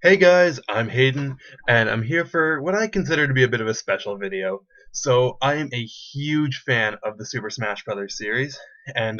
Hey guys, I'm Hayden, and I'm here for what I consider to be a bit of a special video. So I am a huge fan of the Super Smash Bros. Series, and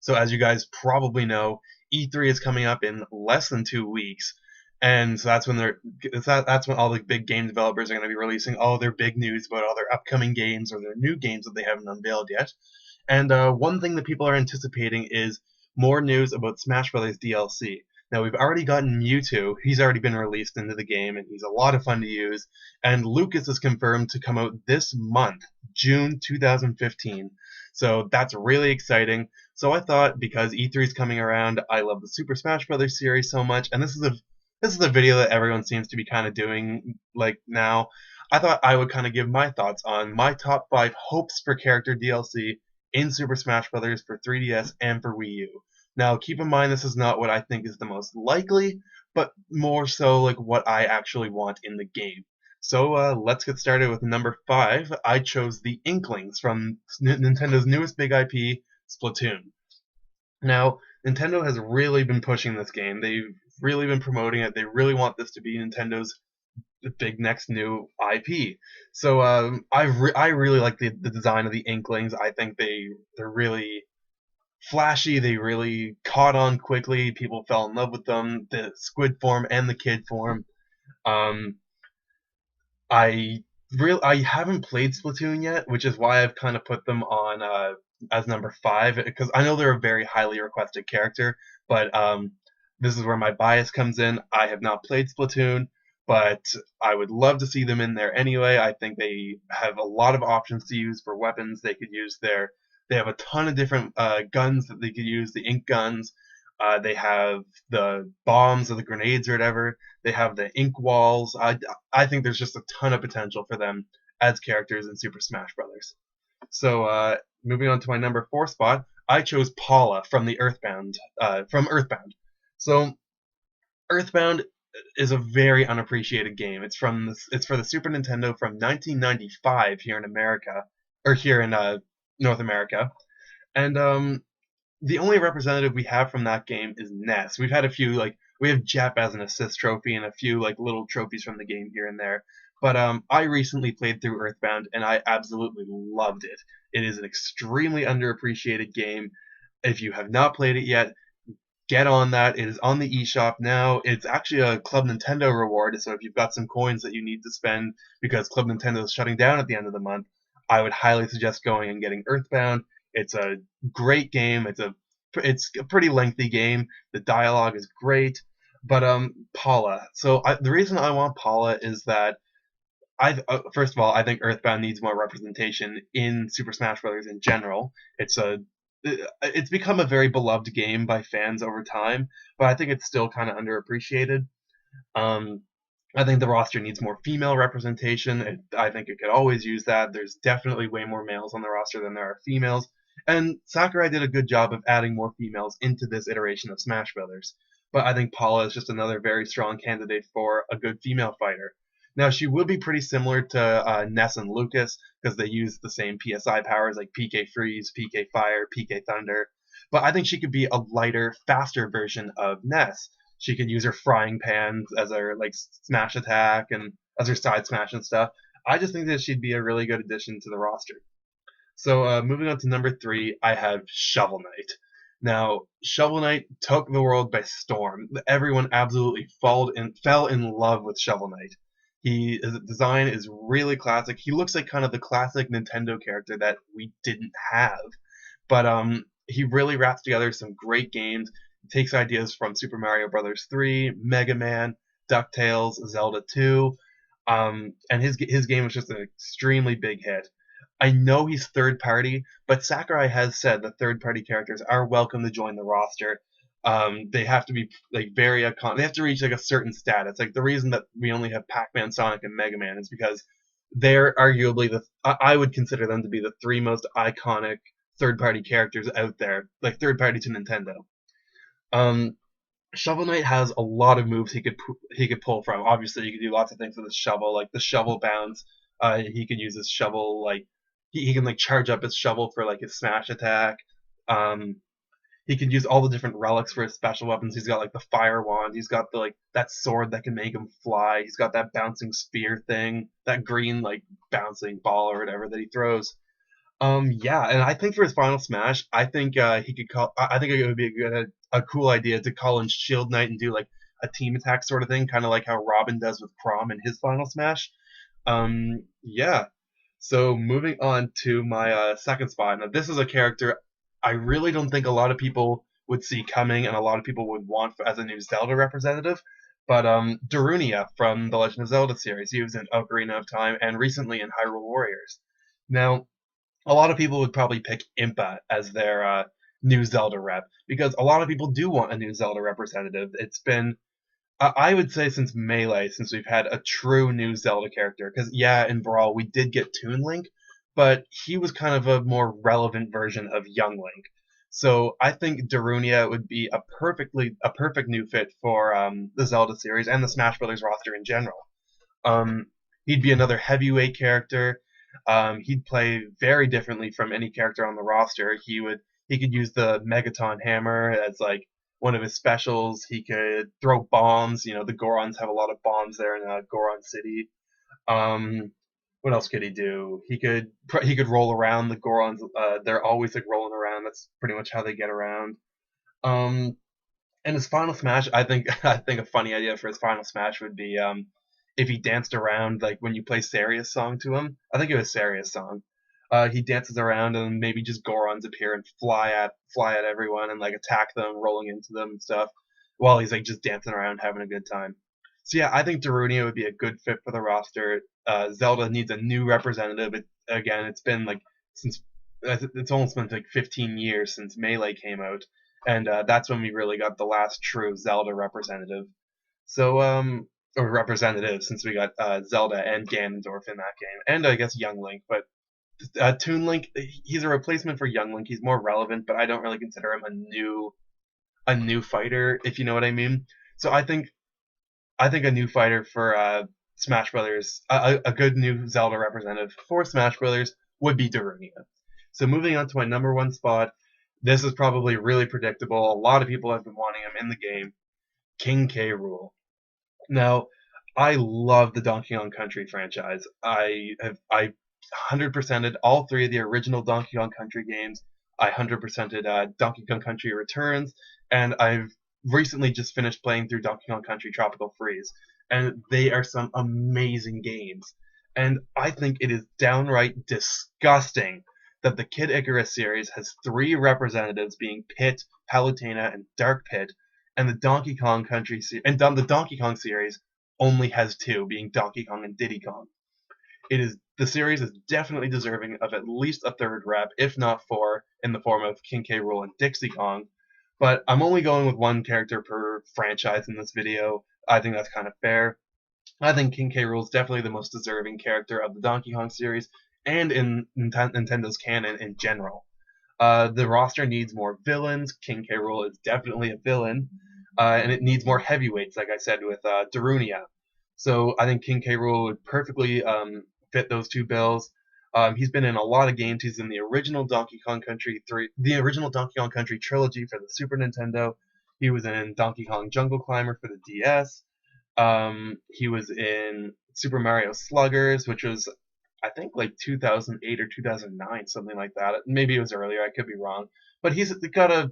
so as you guys probably know, E3 is coming up in less than 2 weeks, and so that's when all the big game developers are going to be releasing all their big news about all their upcoming games or their new games that they haven't unveiled yet. And one thing that people are anticipating is more news about Smash Bros. DLC. Now we've already gotten Mewtwo. He's already been released into the game, and he's a lot of fun to use. And Lucas is confirmed to come out this month, June 2015. So that's really exciting. So I thought because E3 is coming around, I love the Super Smash Bros. Series so much, and this is a video that everyone seems to be kind of doing like now. I thought I would kind of give my thoughts on my top 5 hopes for character DLC in Super Smash Bros. For 3DS and for Wii U. Now, keep in mind this is not what I think is the most likely, but more so like what I actually want in the game. So let's get started with number 5. I chose the Inklings from Nintendo's newest big IP, Splatoon. Now, Nintendo has really been pushing this game. They've really been promoting it. They really want this to be Nintendo's big next new IP. So I really like the design of the Inklings. I think they're really flashy. They really caught on quickly. People fell in love with them. The squid form and the kid form. Um, I haven't played Splatoon yet, which is why I've kind of put them on as number 5 because I know they're a very highly requested character, but this is where my bias comes in. I have not played Splatoon, but I would love to see them in there anyway. I think they have a lot of options to use for weapons. They have a ton of different guns that they could use. The ink guns. They have the bombs or the grenades or whatever. They have the ink walls. I think there's just a ton of potential for them as characters in Super Smash Bros. So moving on to my number 4 spot, I chose Paula from Earthbound. So Earthbound is a very unappreciated game. It's for the Super Nintendo from 1995 here in America, or here in North America, and the only representative we have from that game is Ness. We've had a few we have Jep as an assist trophy and a few like little trophies from the game here and there. But I recently played through Earthbound and I absolutely loved it. It is an extremely underappreciated game. If you have not played it yet, get on that. It is on the eShop now. It's actually a Club Nintendo reward, so if you've got some coins that you need to spend because Club Nintendo is shutting down at the end of the month, I would highly suggest going and getting Earthbound. It's a great game. It's a pretty lengthy game. The dialogue is great, but Paula. The reason I want Paula is that I first of all I think Earthbound needs more representation in Super Smash Bros. In general. It's become a very beloved game by fans over time, but I think it's still kind of underappreciated. Um, I think the roster needs more female representation. I think it could always use that. There's definitely way more males on the roster than there are females. And Sakurai did a good job of adding more females into this iteration of Smash Brothers. But I think Paula is just another very strong candidate for a good female fighter. Now, she would be pretty similar to Ness and Lucas because they use the same PSI powers like PK Freeze, PK Fire, PK Thunder. But I think she could be a lighter, faster version of Ness. She could use her frying pans as her like smash attack and as her side smash and stuff. I just think that she'd be a really good addition to the roster. So moving on to number 3, I have Shovel Knight. Now, Shovel Knight took the world by storm. Everyone absolutely fell in love with Shovel Knight. His design is really classic. He looks like kind of the classic Nintendo character that we didn't have, but he really wraps together some great games. He takes ideas from Super Mario Bros. 3, Mega Man, DuckTales, Zelda 2, and his game was just an extremely big hit. I know he's third party, but Sakurai has said that third party characters are welcome to join the roster. They have to be like very iconic. They have to reach like a certain status. Like the reason that we only have Pac-Man, Sonic, and Mega Man is because they're arguably I would consider them to be the 3 most iconic third party characters out there, like third party to Nintendo. Um, Shovel Knight has a lot of moves he could pull from. Obviously, he could do lots of things with his shovel, like the shovel bounce. He could use his shovel he can like charge up his shovel for like his smash attack. Um, He could use all the different relics for his special weapons. He's got like the fire wand. He's got the like that sword that can make him fly. He's got that bouncing spear thing, that green like bouncing ball or whatever that he throws. Yeah, and I think for his final smash, I think he could call. I think it would be a cool idea to call in Shield Knight and do like a team attack sort of thing, kind of like how Robin does with Crom in his final smash. Yeah. So moving on to my second spot. Now this is a character I really don't think a lot of people would see coming, and a lot of people would want as a new Zelda representative. But Darunia from the Legend of Zelda series, he was in Ocarina of Time and recently in Hyrule Warriors. Now, a lot of people would probably pick Impa as their new Zelda rep because a lot of people do want a new Zelda representative. It's been I would say since Melee, since we've had a true new Zelda character. Because yeah, in Brawl we did get Toon Link, but he was kind of a more relevant version of Young Link. So I think Darunia would be a perfect new fit for the Zelda series and the Smash Brothers roster in general. Um, he'd be another heavyweight character. He'd play very differently from any character on the roster. He could use the Megaton Hammer as like one of his specials. He could throw bombs. You know, the Gorons have a lot of bombs there in Goron City. Um, what else could he do? He could roll around. The Gorons, they're always like rolling around. That's pretty much how they get around. Um, and his final smash, I think I think a funny idea for his final smash would be if he danced around like when you play Saria's song to him. I think it was Saria's song. He dances around and maybe just Gorons appear and fly at everyone and like attack them, rolling into them and stuff, while he's like just dancing around having a good time. So yeah, I think Darunia would be a good fit for the roster. Zelda needs a new representative. Again, it's been like since it's almost been like 15 years since Melee came out, and that's when we really got the last true Zelda representative. So or representative since we got Zelda and Ganondorf in that game, and I guess Young Link. But Toon Link, he's a replacement for Young Link. He's more relevant, but I don't really consider him a new fighter, if you know what I mean. So I think a new fighter for Smash Brothers, a good new Zelda representative for Smash Brothers would be Darunia. So moving on to my number one spot, this is probably really predictable. A lot of people have been wanting him in the game. King K. Rool. Now, I love the Donkey Kong Country franchise. I 100%ed all three of the original Donkey Kong Country games. I 100%ed Donkey Kong Country Returns, and I've recently just finished playing through Donkey Kong Country Tropical Freeze, and they are some amazing games. And I think it is downright disgusting that the Kid Icarus series has three representatives being Pit, Palutena, and Dark Pit, and the Donkey Kong series only has two, being Donkey Kong and Diddy Kong. The series is definitely deserving of at least a third rep, if not four, in the form of King K. Rool and Dixie Kong. But I'm only going with one character per franchise in this video. I think that's kind of fair. I think King K. Rool is definitely the most deserving character of the Donkey Kong series and in Nintendo's canon in general. The roster needs more villains. King K. Rool is definitely a villain, and it needs more heavyweights, like I said with Darunia. So I think King K. Rool would perfectly fit those two bills. He's been in a lot of games. He's in the original Donkey Kong Country 3, the original Donkey Kong Country trilogy for the Super Nintendo. He was in Donkey Kong Jungle Climber for the DS. He was in Super Mario Sluggers, which was I think like 2008 or 2009, something like that. Maybe it was earlier. I could be wrong. But he's got a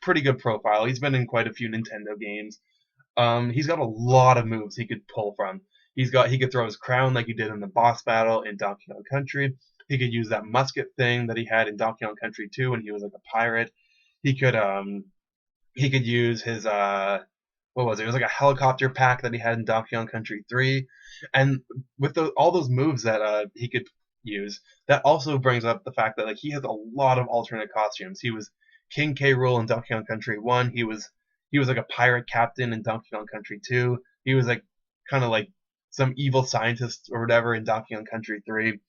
pretty good profile. He's been in quite a few Nintendo games. He's got a lot of moves he could pull from. He could throw his crown like he did in the boss battle in Donkey Kong Country. He could use that musket thing that he had in Donkey Kong Country 2 when he was like a pirate. He could he could use his what was it? It was like a helicopter pack that he had in Donkey Kong Country 3. And with all those moves that he could use, that also brings up the fact that like he has a lot of alternate costumes. He was King K. Rool in Donkey Kong Country 1. He was like a pirate captain in Donkey Kong Country 2. He was like kind of like some evil scientist or whatever in Donkey Kong Country 3.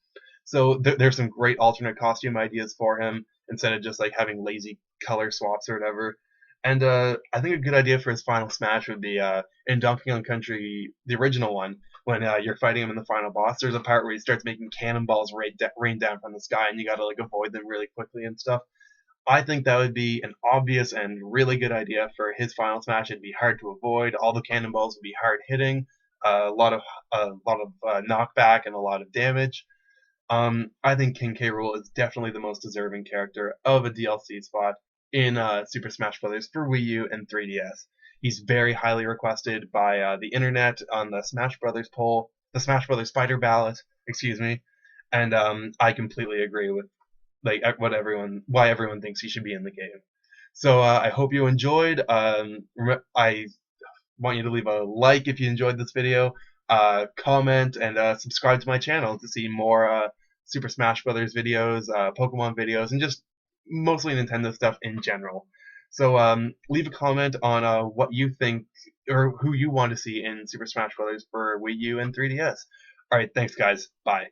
So there's some great alternate costume ideas for him instead of just like having lazy color swaps or whatever. And I think a good idea for his final smash would be in Donkey Kong Country, the original one, when you're fighting him in the final boss. There's a part where he starts making cannonballs rain down from the sky, and you got to like avoid them really quickly and stuff. I think that would be an obvious and really good idea for his final smash. It'd be hard to avoid. All the cannonballs would be hard hitting. A lot of knockback and a lot of damage. I think King K. Rool is definitely the most deserving character of a DLC spot in Super Smash Bros. For Wii U and 3DS. He's very highly requested by the internet on the Smash Brothers poll, the Smash Brothers Spider ballot, excuse me, and I completely agree with like why everyone thinks he should be in the game. So I hope you enjoyed. I want you to leave a like if you enjoyed this video, comment, and subscribe to my channel to see more Super Smash Brothers videos, Pokemon videos, and just mostly Nintendo stuff in general. So leave a comment on what you think or who you want to see in Super Smash Brothers for Wii U and 3DS. All right, thanks guys. Bye.